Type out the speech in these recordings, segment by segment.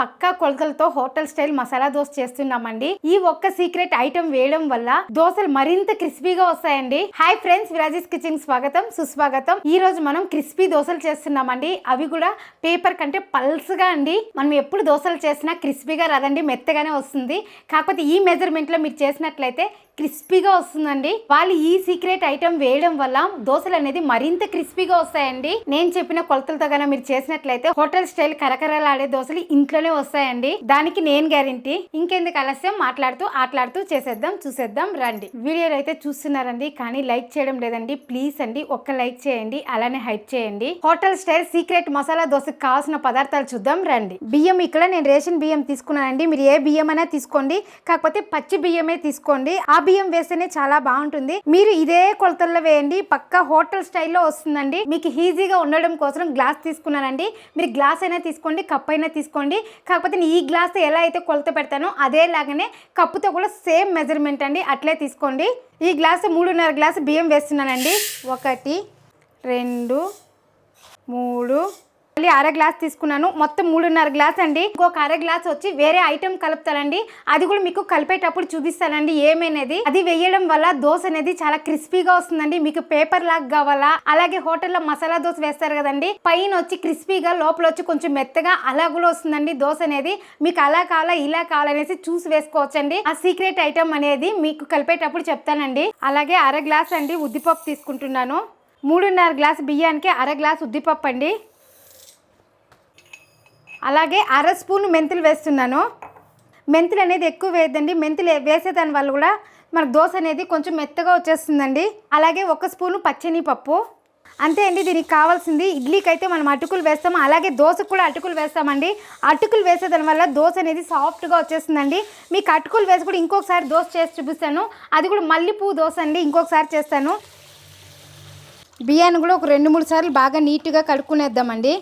పక్కా కొలతలతో hotel style masala dosa చేస్తున్నామండి. ఈ ఒక్క సీక్రెట్ ఐటమ్ వేయడం వల్ల దోశలు మరింత క్రిస్పీగా వస్తాయండి. హాయ్ ఫ్రెండ్స్, విరాజీస్ కిచెన్ స్వాగతం సుస్వాగతం. ఈ రోజు మనం క్రిస్పీ దోశలు చేస్తున్నామండి. అవి కూడా పేపర్ కంటే పల్స్గా అండి. మనం ఎప్పుడు దోశలు చేసినా క్రిస్పీగా రాదండి, మెత్తగానే వస్తుంది. కాకపోతే ఈ మెజర్మెంట్ లో మీరు చేసినట్లయితే క్రిస్పీగా వస్తుందండి. వాళ్ళు ఈ సీక్రెట్ ఐటమ్ వేయడం వల్ల దోశలు అనేది మరింత క్రిస్పీగా వస్తాయండి. నేను చెప్పిన కొలతలతో గాన మీరు చేసినట్లయితే హోటల్ స్టైల్ కరకరలాడే దోశలు ఇంట్లోనే వస్తాయండి. దానికి నేను గ్యారెంటీ. ఇంకెందుకు ఆలస్యం, ఆటలాడుతూ చేసేద్దాం, చూసేద్దాం రండి. వీడియోలు అయితే చూస్తున్నారండి, కానీ లైక్ చేయడం లేదండి. ప్లీజ్ అండి, ఒక్క లైక్ చేయండి, అలానే హైప్ చేయండి. హోటల్ స్టైల్ సీక్రెట్ మసాలా దోశకు కావాల్సిన పదార్థాలు చూద్దాం రండి. బియ్యం ఇక్కడ నేను రేషన్ బియ్యం తీసుకున్నానండి. మీరు ఏ బియ్యం అయినా తీసుకోండి, కాకపోతే పచ్చి బియ్యమే తీసుకోండి. ఆ బియ్యం వేస్తేనే చాలా బాగుంటుంది. మీరు ఇదే కొలతల్లో వేయండి, పక్కా హోటల్ స్టైల్లో వస్తుందండి. మీకు ఈజీగా ఉండడం కోసం గ్లాస్ తీసుకున్నానండి. మీరు గ్లాస్ అయినా తీసుకోండి, కప్ అయినా తీసుకోండి. కాకపోతే నేను ఈ గ్లాస్ ఎలా అయితే కొలత పెడతానో అదేలాగానే కప్పుతో కూడా సేమ్ మెజర్మెంట్ అండి, అట్లే తీసుకోండి. ఈ గ్లాసు 3.5 గ్లాసు బియ్యం వేస్తున్నానండి. 1 2 3 మళ్ళీ అర గ్లాస్ తీసుకున్నాను. మొత్తం 3.5 గ్లాస్ అండి. ఇంకొక అర గ్లాస్ వచ్చి వేరే ఐటెం కలుపుతానండి. అది కూడా మీకు కలిపేటప్పుడు చూపిస్తానండి ఏమనేది. అది వేయడం వల్ల దోశ అనేది చాలా క్రిస్పీగా వస్తుందండి. మీకు పేపర్ లాగా కావాలా, అలాగే హోటల్లో మసాలా దోశ వేస్తారు కదండి, పైన వచ్చి క్రిస్పీగా లోపల వచ్చి కొంచెం మెత్తగా అలా కూడా వస్తుందండి దోశ అనేది. మీకు అలా కావాలా ఇలా కావాలనేసి చూసి వేసుకోవచ్చండి. ఆ సీక్రెట్ ఐటమ్ అనేది మీకు కలిపేటప్పుడు చెప్తానండి. అలాగే అర గ్లాస్ అండి ఉద్దిపప్పు తీసుకుంటున్నాను. 3.5 గ్లాస్ బియ్యానికి అర గ్లాస్ ఉద్దిపప్పు అండి. అలాగే అర స్పూన్ మెంతులు వేస్తున్నాను. మెంతులు అనేది ఎక్కువ వేయద్దండి. మెంతులు వేసేదాని వల్ల కూడా మనకు దోశ అనేది కొంచెం మెత్తగా వచ్చేస్తుందండి. అలాగే 1 స్పూను పచ్చెనగపప్పు. అంతే అండి, దీనికి కావాల్సింది. ఇడ్లీకి అయితే మనం అటుకులు వేస్తాము, అలాగే దోశకు కూడా అటుకులు వేస్తామండి. అటుకులు వేసేదాని వల్ల దోశ అనేది సాఫ్ట్గా వచ్చేస్తుందండి. మీకు అటుకులు వేసి కూడా ఇంకొకసారి దోశ చేసి చూపిస్తాను. అది కూడా మల్లెపువ్వు దోశ అండి, ఇంకొకసారి చేస్తాను. బియ్యాన్ని కూడా ఒక 2-3 సార్లు బాగా నీట్గా కడుక్కునేద్దామండి.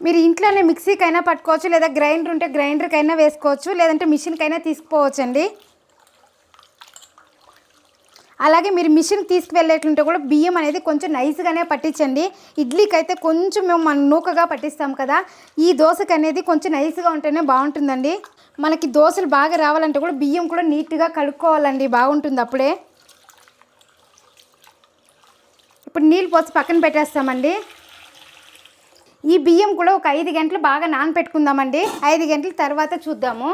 మీరు ఇంట్లోనే మిక్సీకైనా పట్టుకోవచ్చు, లేదా గ్రైండర్ ఉంటే గ్రైండర్కైనా వేసుకోవచ్చు, లేదంటే మిషన్కైనా తీసుకుపోవచ్చండి. అలాగే మీరు మిషన్ తీసుకువెళ్ళేట్లుంటే కూడా బియ్యం అనేది కొంచెం నైస్గానే పట్టించండి. ఇడ్లీకి అయితే కొంచెం మనం నూకగా పట్టిస్తాం కదా, ఈ దోశకి అనేది కొంచెం నైస్గా ఉంటేనే బాగుంటుందండి. మనకి దోశలు బాగా రావాలంటే కూడా బియ్యం కూడా నీట్గా కడుక్కోవాలండి, బాగుంటుంది అప్పుడే. ఇప్పుడు నీళ్ళు పోసి పక్కన పెట్టేస్తామండి. ఈ బియ్యం కూడా ఒక 5 గంటలు బాగా నానపెట్టుకుందామండి. 5 గంటల తర్వాత చూద్దాము.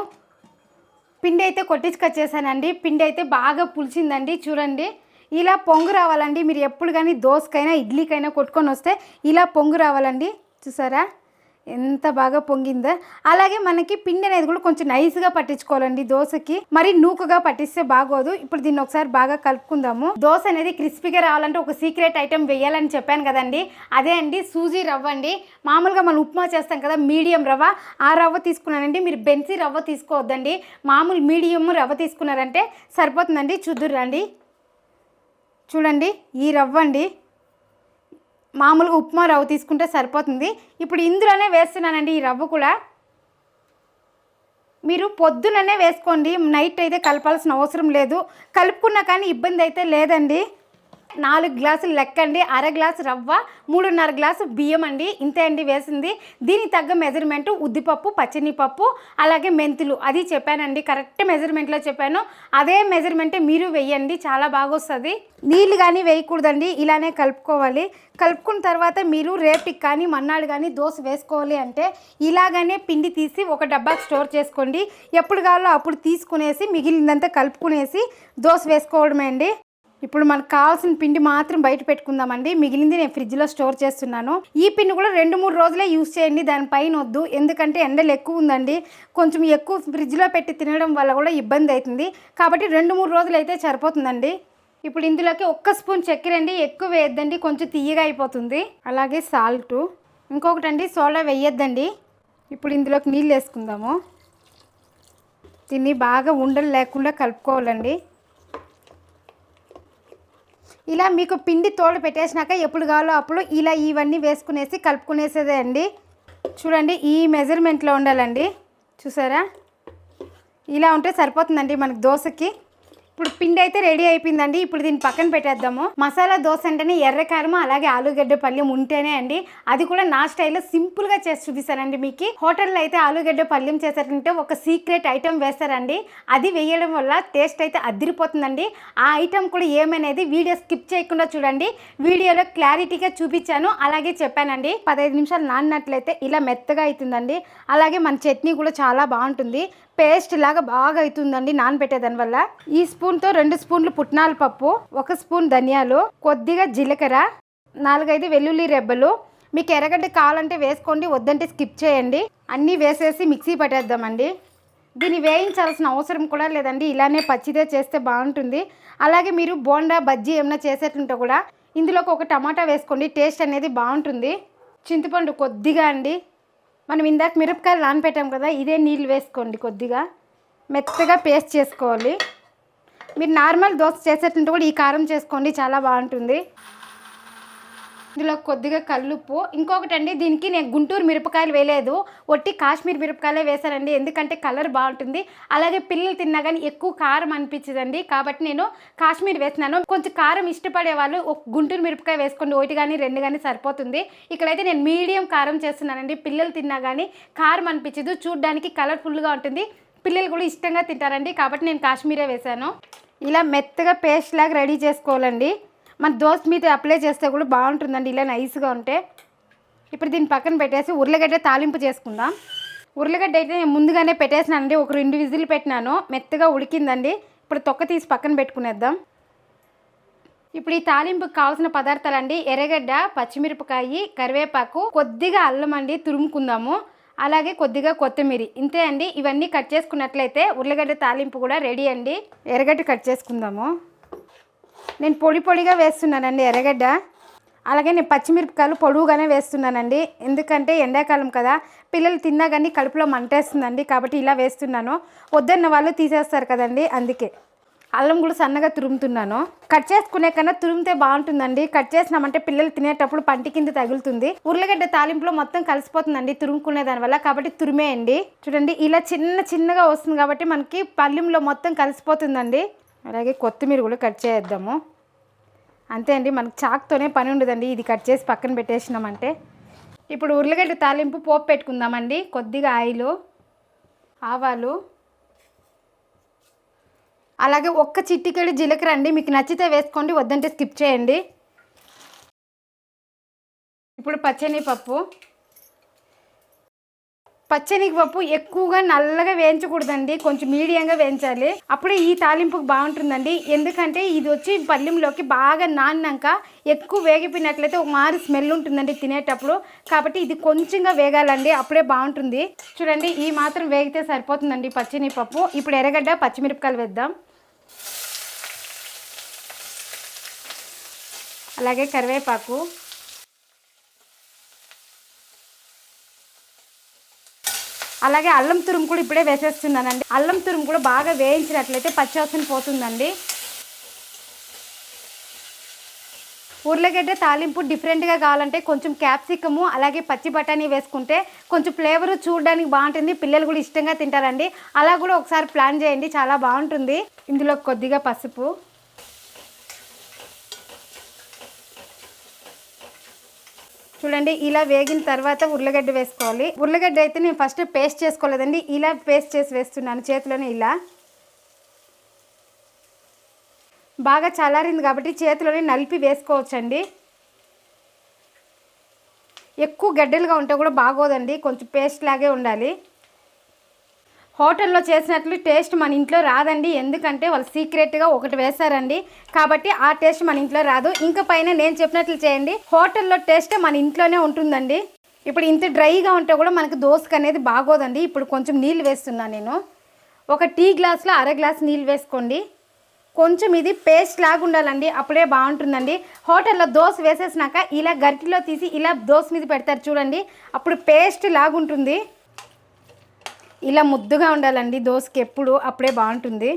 పిండి అయితే కొట్టించుకొచ్చేసానండి. పిండి అయితే బాగా పులిచిందండి. చూడండి, ఇలా పొంగు రావాలండి. మీరు ఎప్పుడు కానీ దోశకైనా ఇడ్లీకైనా కొట్టుకొని వస్తే ఇలా పొంగు రావాలండి. చూసారా ఎంత బాగా పొంగిందో. అలాగే మనకి పిండి అనేది కూడా కొంచెం నైస్గా పట్టించుకోవాలండి దోశకి, మరి నూకగా పట్టిస్తే బాగోదు. ఇప్పుడు దీన్ని ఒకసారి బాగా కలుపుకుందాము. దోశ అనేది క్రిస్పీగా రావాలంటే ఒక సీక్రెట్ ఐటమ్ వేయాలని చెప్పాను కదండి, అదే అండి సూజీ రవ్వ అండి. మామూలుగా మనం ఉప్మా చేస్తాం కదా, మీడియం రవ్వ, ఆ రవ్వ తీసుకున్నానండి. మీరు బెన్సీ రవ్వ తీసుకోవద్దండి, మామూలు మీడియం రవ్వ తీసుకున్నారంటే సరిపోతుందండి. చూద్దురండి, చూడండి ఈ రవ్వ అండి. మామూలుగా ఉప్మా రవ్వ తీసుకుంటే సరిపోతుంది. ఇప్పుడు ఇందులోనే వేస్తున్నానండి ఈ రవ్వ కూడా. మీరు పొద్దుననే వేసుకోండి, నైట్ అయితే కలపాల్సిన అవసరం లేదు. కలుపుకున్నా కానీ ఇబ్బంది అయితే లేదండి. 4 గ్లాసులు లెక్కండి. అర గ్లాసు రవ్వ, 3.5 గ్లాసు బియ్యం అండి. ఇంతే అండి వేసింది. దీనికి తగ్గ మెజర్మెంట్ ఉద్దిపప్పు, పచ్చెనగపప్పు, అలాగే మెంతులు అది చెప్పానండి. కరెక్ట్ మెజర్మెంట్లో చెప్పాను. అదే మెజర్మెంటే మీరు వేయండి, చాలా బాగా వస్తుంది. నీళ్ళు కానీ వేయకూడదండి, ఇలానే కలుపుకోవాలి. కలుపుకున్న తర్వాత మీరు రేపటికి కానీ మన్నాడు కానీ దోశ వేసుకోవాలి అంటే ఇలాగనే పిండి తీసి ఒక డబ్బాకి స్టోర్ చేసుకోండి. ఎప్పుడు కావాలో అప్పుడు తీసుకునేసి మిగిలిందంతా కలుపుకునేసి దోశ వేసుకోవడమే అండి. ఇప్పుడు మనకు కావాల్సిన పిండి మాత్రం బయట పెట్టుకుందామండి. మిగిలింది నేను ఫ్రిడ్జ్లో స్టోర్ చేస్తున్నాను. ఈ పిండి కూడా 2-3 రోజులే యూజ్ చేయండి, దానిపైన వద్దు. ఎందుకంటే ఎండలు ఎక్కువ ఉందండి, కొంచెం ఎక్కువ ఫ్రిడ్జ్లో పెట్టి తినడం వల్ల కూడా ఇబ్బంది అవుతుంది. కాబట్టి 2-3 రోజులు అయితే సరిపోతుందండి. ఇప్పుడు ఇందులోకి 1 స్పూన్ చక్కెర అండి, ఎక్కువ వేయద్దండి, కొంచెం తీయగా అయిపోతుంది. అలాగే సాల్టు, ఇంకొకటి అండి సోడా వేయద్దండి. ఇప్పుడు ఇందులోకి నీళ్ళు వేసుకుందాము. దీన్ని బాగా ఉండలు లేకుండా కలుపుకోవాలండి. ఇలా మీకు పిండి తోడు పెట్టేసినాక ఎప్పుడు కావాలో అప్పుడు ఇలా ఇవన్నీ వేసుకునేసి కలుపుకునేసేదే అండి. చూడండి ఈ మెజర్మెంట్లో ఉండాలండి. చూసారా, ఇలా ఉంటే సరిపోతుందండి మనకి దోశకి. ఇప్పుడు పిండి అయితే రెడీ అయిపోయిందండి. ఇప్పుడు దీన్ని పక్కన పెట్టేద్దాము. మసాలా దోశ అంటేనే ఎర్రకారం అలాగే ఆలుగడ్డ పల్యం ఉంటేనే అండి, అది కూడా నా స్టైల్లో సింపుల్గా చేసి చూపిస్తానండి మీకు. హోటల్లో అయితే ఆలుగడ్డ పల్యం చేశారంటే ఒక సీక్రెట్ ఐటమ్ వేస్తారండి, అది వేయడం వల్ల టేస్ట్ అయితే అదిరిపోతుందండి. ఆ ఐటమ్ కూడా ఏమనేది వీడియో స్కిప్ చేయకుండా చూడండి. వీడియోలో క్లారిటీగా చూపించాను, అలాగే చెప్పానండి. 15 నిమిషాలు నానినట్లయితే ఇలా మెత్తగా అవుతుందండి. అలాగే మన చట్నీ కూడా చాలా బాగుంటుంది, పేస్ట్ లాగా బాగా అవుతుందండి నానబెట్టేదాని వల్ల. ఈ స్పూన్తో 2 స్పూన్లు పుట్నాల పప్పు, 1 స్పూన్ ధనియాలు, కొద్దిగా జీలకర్ర, 4-5 వెల్లుల్లి రెబ్బలు. మీకు ఎర్రగడ్డ కావాలంటే వేసుకోండి, వద్దంటే స్కిప్ చేయండి. అన్నీ వేసేసి మిక్సీ పట్టేద్దామండి. దీన్ని వేయించాల్సిన అవసరం కూడా లేదండి, ఇలానే పచ్చిదే చేస్తే బాగుంటుంది. అలాగే మీరు బోండా బజ్జీ ఏమైనా చేసేట్లుంటే కూడా ఇందులోకి ఒక టమాటా వేసుకోండి, టేస్ట్ అనేది బాగుంటుంది. చింతపండు కొద్దిగా అండి, మనం ఇందాక మిరపకాయలు నానపెట్టాం కదా, ఇదే నీళ్ళు వేసుకోండి. కొద్దిగా మెత్తగా పేస్ట్ చేసుకోవాలి. మీరు నార్మల్ దోశ చేసేటంటే కూడా ఈ కారం చేసుకోండి, చాలా బాగుంటుంది. ఇందులో కొద్దిగా కల్లుప్పు. ఇంకొకటి అండి, దీనికి నేను గుంటూరు మిరపకాయలు వేయలేదు, ఒట్టి కాశ్మీర్ మిరపకాయలే వేశానండి, ఎందుకంటే కలర్ బాగుంటుంది. అలాగే పిల్లలు తిన్నా కానీ ఎక్కువ కారం అనిపించదండి, కాబట్టి నేను కాశ్మీర్ వేసినాను. కొంచెం కారం ఇష్టపడే వాళ్ళు ఒక గుంటూరు మిరపకాయ వేసుకోండి, 1 కానీ 2 కానీ సరిపోతుంది. ఇక్కడైతే నేను మీడియం కారం చేస్తున్నానండి, పిల్లలు తిన్నా కానీ కారం అనిపించదు, చూడడానికి కలర్ఫుల్గా ఉంటుంది, పిల్లలు కూడా ఇష్టంగా తింటారండి, కాబట్టి నేను కాశ్మీరే వేశాను. ఇలా మెత్తగా పేస్ట్ లాగా రెడీ చేసుకోవాలండి. మన దోశ మీద అప్లై చేస్తే కూడా బాగుంటుందండి, ఇలా నైస్గా ఉంటే. ఇప్పుడు దీన్ని పక్కన పెట్టేసి ఉర్లగడ్డ తాలింపు చేసుకుందాం. ఉర్లగడ్డ అయితే నేను ముందుగానే పెట్టేసినానండి, ఒక 2 విజిల్ పెట్టినాను, మెత్తగా ఉడికిందండి. ఇప్పుడు తొక్క తీసి పక్కన పెట్టుకునేద్దాం. ఇప్పుడు ఈ తాలింపుకి కావాల్సిన పదార్థాలండి, ఎర్రగడ్డ, పచ్చిమిరపకాయ, కరివేపాకు, కొద్దిగా అల్లం అండి తురుముకుందాము, అలాగే కొద్దిగా కొత్తిమీర, ఇంతే అండి. ఇవన్నీ కట్ చేసుకున్నట్లయితే ఉర్లగడ్డ తాలింపు కూడా రెడీ అండి. ఎర్రగడ్డ కట్ చేసుకుందాము. నేను పొడిగా వేస్తున్నానండి ఎర్రగడ్డ, అలాగే నేను పచ్చిమిరపకాయలు పొడువుగానే వేస్తున్నానండి, ఎందుకంటే ఎండాకాలం కదా, పిల్లలు తిన్నా కానీ కడుపులో మంటేస్తుందండి, కాబట్టి ఇలా వేస్తున్నాను. వద్దన్న వాళ్ళు తీసేస్తారు కదండి, అందుకే. అల్లం కూడా సన్నగా తురుముతున్నాను. కట్ చేసుకునే కన్నా తురిమితే బాగుంటుందండి, కట్ చేసినామంటే పిల్లలు తినేటప్పుడు పంటి కింద తగులుతుంది. ఉర్లగడ్డ తాలింపులో మొత్తం కలిసిపోతుందండి తురుముకునే దానివల్ల, కాబట్టి తురిమేయండి. చూడండి ఇలా చిన్నగా వస్తుంది కాబట్టి మనకి పల్లెంలో మొత్తం కలిసిపోతుందండి. అలాగే కొత్తిమీర కూడా కట్ చేద్దాము, అంతే అండి. మనకు చాక్తోనే పని ఉండదండి, ఇది కట్ చేసి పక్కన పెట్టేసినామంటే. ఇప్పుడు ఉర్లగడ్డ తాలింపు పోపు పెట్టుకుందామండి. కొద్దిగా ఆయిలు, ఆవాలు, అలాగే 1 చిటికెడు జీలకర్ర అండి, మీకు నచ్చితే వేసుకోండి, వద్దంటే స్కిప్ చేయండి. ఇప్పుడు పచ్చెనగపప్పు. పచ్చెనగపప్పు ఎక్కువగా నల్లగా వేయించకూడదండి, కొంచెం మీడియంగా వేయించాలి, అప్పుడే ఈ తాలింపుకు బాగుంటుందండి. ఎందుకంటే ఇది వచ్చి పల్లెంలోకి బాగా నానినాక ఎక్కువ వేగిపోయినట్లయితే ఒక మారి స్మెల్ ఉంటుందండి తినేటప్పుడు, కాబట్టి ఇది కొంచెంగా వేగాలండి, అప్పుడే బాగుంటుంది. చూడండి ఈ మాత్రం వేగితే సరిపోతుందండి పచ్చెనగపప్పు. ఇప్పుడు ఎర్రగడ్డ, పచ్చిమిరపకాయలు వేద్దాం, అలాగే కరివేపాకు, అలాగే అల్లం తురుము కూడా ఇప్పుడే వేసేస్తున్నానండి. అల్లం తురుము కూడా బాగా వేయించినట్లయితే పచ్చివాసన పోతుందండి. ఉర్లగడ్డ తాలింపు డిఫరెంట్గా కావాలంటే కొంచెం క్యాప్సికము అలాగే పచ్చి బఠానీ వేసుకుంటే కొంచెం ఫ్లేవరు చూడడానికి బాగుంటుంది, పిల్లలు కూడా ఇష్టంగా తింటారండి. అలా కూడా ఒకసారి ప్లాన్ చేయండి, చాలా బాగుంటుంది. ఇందులో కొద్దిగా పసుపు, చూడండి ఇలా వేగిన తర్వాత ఉర్లగడ్డ వేసుకోవాలి. ఉర్లగడ్డ అయితే నేను ఫస్ట్ పేస్ట్ చేసుకోలేదండి, ఇలా పేస్ట్ చేసి వేస్తున్నాను చేతిలోనే. ఇలా బాగా చల్లారింది కాబట్టి చేతిలోనే నలిపి వేసుకోవచ్చండి. ఎక్కువ గడ్డలుగా ఉంటే కూడా బాగోదండి, కొంచెం పేస్ట్ లాగే ఉండాలి. హోటల్లో చేసినట్లు టేస్ట్ మన ఇంట్లో రాదండి, ఎందుకంటే వాళ్ళు సీక్రెట్గా ఒకటి వేస్తారండి, కాబట్టి ఆ టేస్ట్ మన ఇంట్లో రాదు. ఇంకా పైన నేను చెప్పినట్లు చేయండి, హోటల్లో టేస్ట్ మన ఇంట్లోనే ఉంటుందండి. ఇప్పుడు ఇంత డ్రైగా ఉంటే కూడా మనకు దోసకు అనేది బాగోదండి. ఇప్పుడు కొంచెం నీళ్ళు వేస్తున్నాను నేను, ఒక టీ గ్లాస్లో 1/2 గ్లాస్ నీళ్ళు వేసుకోండి. కొంచెం ఇది పేస్ట్ లాగా ఉండాలండి, అప్పుడే బాగుంటుందండి. హోటల్లో దోశ వేసేసినాక ఇలా గరిటిలో తీసి ఇలా దోశ మీద పెడతారు చూడండి, అప్పుడు పేస్ట్ లాగుంటుంది. ఇలా ముద్దుగా ఉండాలండి దోశకి ఎప్పుడు, అప్పుడే బాగుంటుంది.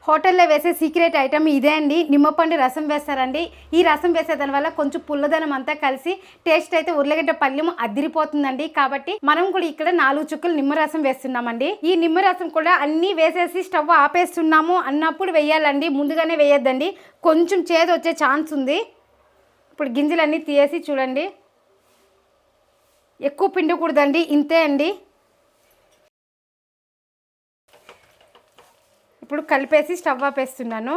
హోటల్లో వేసే సీక్రెట్ ఐటమ్ ఇదే అండి, నిమ్మపండు రసం వేస్తారండి. ఈ రసం వేసే దానివల్ల కొంచెం పుల్లదనం అంతా కలిసి టేస్ట్ అయితే ఉర్లగడ్డ పళ్ళెం అదిరిపోతుందండి. కాబట్టి మనం కూడా ఇక్కడ 4 చుక్కలు నిమ్మరసం వేస్తున్నామండి. ఈ నిమ్మరసం కూడా అన్నీ వేసేసి స్టవ్ ఆపేస్తున్నాము అన్నప్పుడు వేయాలండి, ముందుగానే వేయొద్దండి, కొంచెం చేదు వచ్చే ఛాన్స్ ఉంది. ఇప్పుడు గింజలన్నీ తీసేసి చూడండి, ఎక్కువ పిండకూడదండి, ఇంతే అండి. ఇప్పుడు కలిపేసి స్టవ్ ఆపేస్తున్నాను.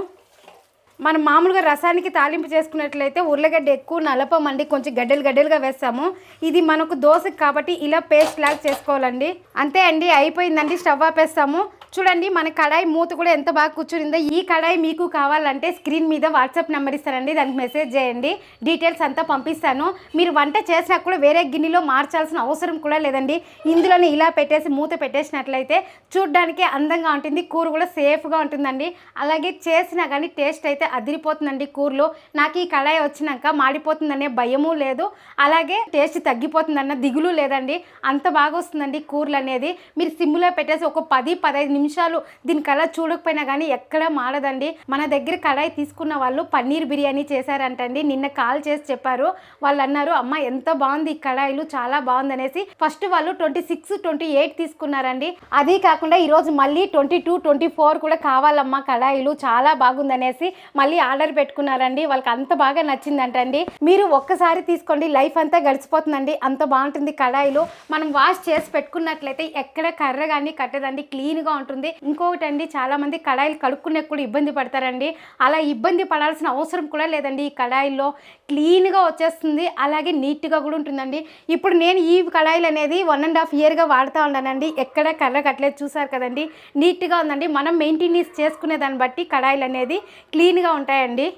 మనం మామూలుగా రసానికి తాలింపు చేసుకున్నట్లయితే ఉర్లగడ్డ ఎక్కువ నలపమండి, కొంచెం గడ్డలుగా వేస్తాము. ఇది మనకు దోశకి కాబట్టి ఇలా పేస్ట్ లాగా చేసుకోవాలండి. అంతే అండి, అయిపోయిందండి, స్టవ్ ఆపేస్తాము. చూడండి మన కడాయి మూత కూడా ఎంత బాగా కూర్చునిందో. ఈ కడాయి మీకు కావాలంటే స్క్రీన్ మీద వాట్సాప్ నెంబర్ ఇస్తారండి, దానికి మెసేజ్ చేయండి, డీటెయిల్స్ అంతా పంపిస్తాను. మీరు వంట చేసినా కూడా వేరే గిన్నెలో మార్చాల్సిన అవసరం కూడా లేదండి. ఇందులోనే ఇలా పెట్టేసి మూత పెట్టేసినట్లయితే చూడ్డానికి అందంగా ఉంటుంది, కూర కూడా సేఫ్గా ఉంటుందండి. అలాగే చేసినా కానీ టేస్ట్ అయితే అదిరిపోతుందండి కూరలో. నాకు ఈ కడాయి వచ్చినాక మాడిపోతుందనే భయము లేదు, అలాగే టేస్ట్ తగ్గిపోతుందన్న దిగులు లేదండి. అంత బాగా వస్తుందండి కూరలు అనేది. మీరు సిమ్లో పెట్టేసి ఒక 10-15 నిమిషాలు దీని కలర్ చూడకపోయినా కానీ ఎక్కడా మాడదండి. మన దగ్గర కడాయి తీసుకున్న వాళ్ళు పన్నీర్ బిర్యానీ చేశారంటండి, నిన్న కాల్ చేసి చెప్పారు. వాళ్ళు అన్నారు, అమ్మ ఎంత బాగుంది ఈ కడాయిలు, చాలా బాగుంది అనేసి. ఫస్ట్ వాళ్ళు 26-28 తీసుకున్నారండి. అదే కాకుండా ఈరోజు మళ్ళీ 22-24 కూడా కావాలమ్మా కడాయిలు, చాలా బాగుందనేసి మళ్ళీ ఆర్డర్ పెట్టుకున్నారండి. వాళ్ళకి అంత బాగా నచ్చిందంటండి. మీరు ఒక్కసారి తీసుకోండి, లైఫ్ అంతా గడిచిపోతుందండి, అంత బాగుంటుంది కడాయిలు. మనం వాష్ చేసి పెట్టుకున్నట్లయితే ఎక్కడ కర్ర కానీ కట్టదండి, క్లీన్గా ఉంటుంది. ఇంకొకటి అండి, చాలా మంది కడాయిలు కడుక్కునే కూడా ఇబ్బంది పడతారండి. అలా ఇబ్బంది పడాల్సిన అవసరం కూడా లేదండి. ఈ కడాయిల్లో క్లీన్గా వచ్చేస్తుంది, అలాగే నీట్గా కూడా ఉంటుందండి. ఇప్పుడు నేను ఈ కడాయిలు అనేది 1.5 ఇయర్గా వాడుతూ ఉన్నానండి, ఎక్కడ కర్ర కట్టలేదు. చూసారు కదండి, నీట్గా ఉందండి. మనం మెయింటెనెన్స్ చేసుకునే దాన్ని బట్టి కడాయిలు అనేది క్లీన్గా ఉంటాయండి.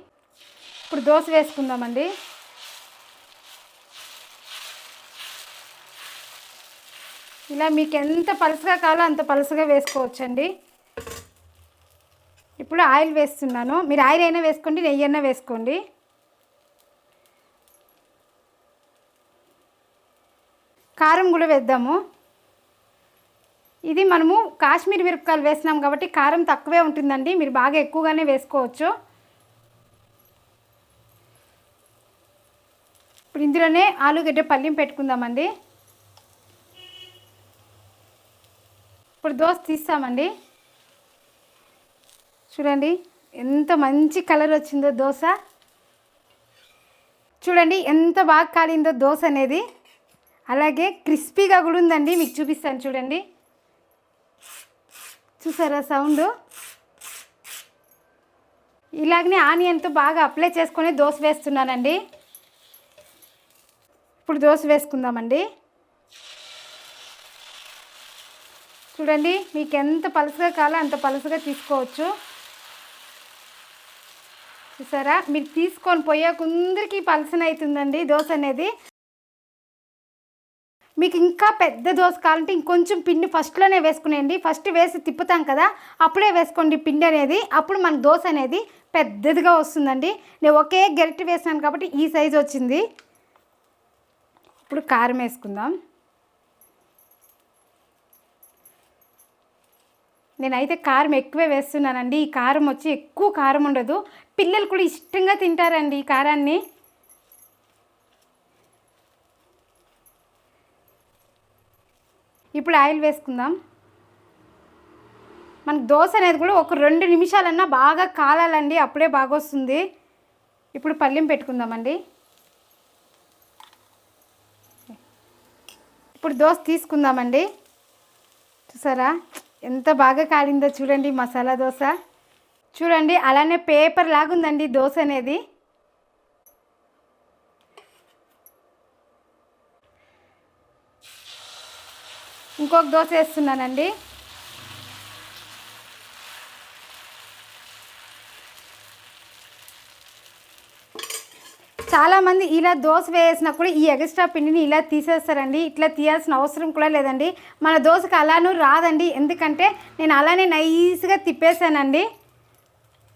ఇప్పుడు దోశ వేసుకుందామండి. ఇలా మీకు ఎంత పలుసగా కావాలో అంత పలుసగా వేసుకోవచ్చండి. ఇప్పుడు ఆయిల్ వేస్తున్నాను, మీరు ఆయిల్ అయినా వేసుకోండి, నెయ్యి అయినా వేసుకోండి. కారం కూడా వేద్దాము. ఇది మనము కాశ్మీర్ మిరపకాయలు వేసినాం కాబట్టి కారం తక్కువే ఉంటుందండి, మీరు బాగా ఎక్కువగానే వేసుకోవచ్చు. ఇప్పుడు ఇందులోనే ఆలుగడ్డ పల్లీం పెట్టుకుందామండి. ఇప్పుడు దోశ తీస్తామండి. చూడండి ఎంత మంచి కలర్ వచ్చిందో దోశ, చూడండి ఎంత బాగా కాలిందో దోశ అనేది. అలాగే క్రిస్పీగా కూడా ఉందండి, మీకు చూపిస్తాను చూడండి. చూసారా సౌండ్? ఇలాగనే ఆనియన్తో బాగా అప్లై చేసుకొని దోశ వేస్తున్నానండి. ఇప్పుడు దోశ వేసుకుందామండి. చూడండి మీకు ఎంత పలుసగా కావాలో అంత పలుసగా తీసుకోవచ్చు. చూసారా, మీరు తీసుకొని పోయే కొందరికి పలసన అవుతుందండి దోశ అనేది. మీకు ఇంకా పెద్ద దోశ కావాలంటే ఇంకొంచెం పిండి ఫస్ట్లోనే వేసుకునేయండి. ఫస్ట్ వేసి తిప్పుతాం కదా, అప్పుడే వేసుకోండి పిండి అనేది, అప్పుడు మన దోశ అనేది పెద్దదిగా వస్తుందండి. నేను ఒకే గరిటె వేసాను కాబట్టి ఈ సైజు వచ్చింది. ఇప్పుడు కారం వేసుకుందాం. నేనైతే కారం ఎక్కువే వేస్తున్నానండి. ఈ కారం వచ్చి ఎక్కువ కారం ఉండదు, పిల్లలు కూడా ఇష్టంగా తింటారండి ఈ కారాన్ని. ఇప్పుడు ఆయిల్ వేసుకుందాం. మనకు దోశ అనేది కూడా ఒక 2 నిమిషాలన్నా బాగా కాలాలండి, అప్పుడే బాగా వస్తుంది. ఇప్పుడు పల్లీం పెట్టుకుందామండి. ఇప్పుడు దోశ తీసుకుందామండి. చూసారా ఎంత బాగా కాలిందో చూడండి మసాలా దోశ. చూడండి అలానే పేపర్ లాగా ఉందండి దోశ అనేది. ఇంకొక దోశ వేస్తున్నానండి. చాలామంది ఇలా దోశ వేసినప్పుడు ఈ ఎక్స్ట్రా పిండిని ఇలా తీసేస్తారండి. ఇట్లా తీయాల్సిన అవసరం కూడా లేదండి. మన దోశకు అలానూ రాదండి, ఎందుకంటే నేను అలానే నైస్గా తిప్పేసానండి.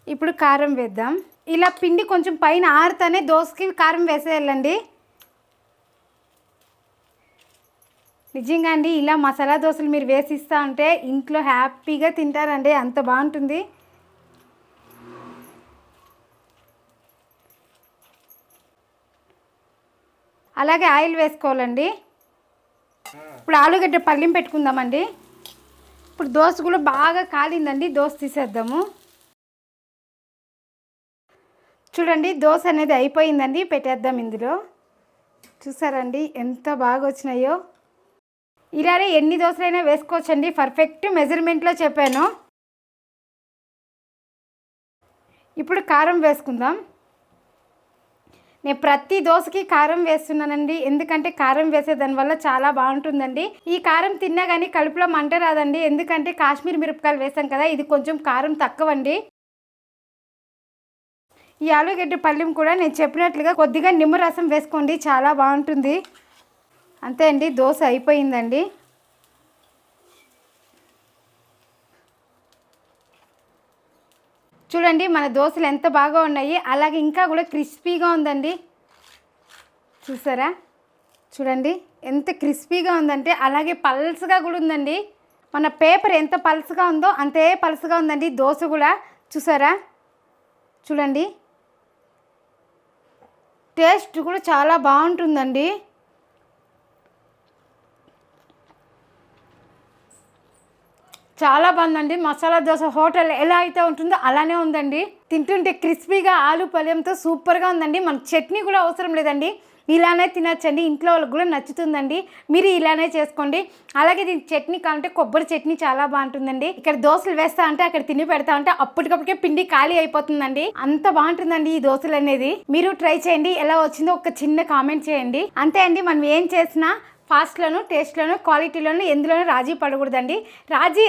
ఇప్పుడు కారం వేద్దాం. ఇలా పిండి కొంచెం పైన ఆరుతానే దోశకి కారం వేసేయాలండి. నిజంగా అండి, ఇలా మసాలా దోశలు మీరు వేసిస్తూ ఉంటే ఇంట్లో హ్యాపీగా తింటారండి, అంత బాగుంటుంది. అలాగే ఆయిల్ వేసుకోవాలండి. ఇప్పుడు ఆలుగడ్డ పల్లీం పెట్టుకుందామండి. ఇప్పుడు దోశ కూడా బాగా కాలిందండి, దోశ తీసేద్దాము. చూడండి దోశ అనేది అయిపోయిందండి, పెట్టేద్దాం ఇందులో. చూసారండి ఎంత బాగా వచ్చినాయో. ఇలానే ఎన్ని దోశలైనా వేసుకోవచ్చండి, పర్ఫెక్ట్ మెజర్మెంట్లో చెప్పాను. ఇప్పుడు కారం వేసుకుందాం. నేను ప్రతి దోశకి కారం వేస్తున్నానండి, ఎందుకంటే కారం వేసే దానివల్ల చాలా బాగుంటుందండి. ఈ కారం తిన్నా కానీ కడుపులో మంట రాదండి, ఎందుకంటే కాశ్మీర్ మిరపకాయలు వేసాం కదా, ఇది కొంచెం కారం తక్కువండి. ఈ ఆలుగడ్డ పళ్ళెం కూడా నేను చెప్పినట్లుగా కొద్దిగా నిమ్మరసం వేసుకోండి, చాలా బాగుంటుంది. అంతే అండి, దోశ అయిపోయిందండి. చూడండి మన దోశలు ఎంత బాగా ఉన్నాయి, అలాగే ఇంకా కూడా క్రిస్పీగా ఉందండి. చూసారా, చూడండి ఎంత క్రిస్పీగా ఉందంటే, అలాగే పల్స్గా కూడా ఉందండి. మన పేపర్ ఎంత పల్స్గా ఉందో అంతే పల్స్గా ఉందండి దోశ కూడా. చూసారా, చూడండి టేస్ట్ కూడా చాలా బాగుంటుందండి. చాలా బాగుందండి. మసాలా దోశ హోటల్ ఎలా అయితే ఉంటుందో అలానే ఉందండి. తింటుంటే క్రిస్పీగా ఆలు పళ్ళెంతో సూపర్గా ఉందండి. మనకు చట్నీ కూడా అవసరం లేదండి, ఇలానే తినచ్చండి. ఇంట్లో వాళ్ళకి కూడా నచ్చుతుందండి, మీరు ఇలానే చేసుకోండి. అలాగే దీనికి చట్నీ కావాలంటే కొబ్బరి చట్నీ చాలా బాగుంటుందండి. ఇక్కడ దోశలు వేస్తా అంటే అక్కడ తిని పెడతా అంటే అప్పటికప్పటికే పిండి ఖాళీ అయిపోతుందండి, అంత బాగుంటుందండి ఈ దోశలు అనేది. మీరు ట్రై చేయండి, ఎలా వచ్చిందో ఒక చిన్న కామెంట్ చేయండి. అంతే అండి, మనం ఏం చేసినా ఫాస్ట్లోను, టేస్ట్లోను, క్వాలిటీలోను ఎందులోనూ రాజీ పడకూడదండి.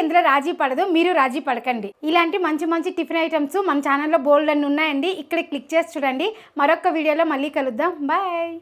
ఎందులో రాజీ పడదు, మీరు రాజీ పడకండి. ఇలాంటి మంచి మంచి టిఫిన్ ఐటమ్స్ మన ఛానల్లో బోల్డ్ అన్ని ఉన్నాయండి, ఇక్కడ క్లిక్ చేసి చూడండి. మరొక వీడియోలో మళ్ళీ కలుద్దాం. బాయ్.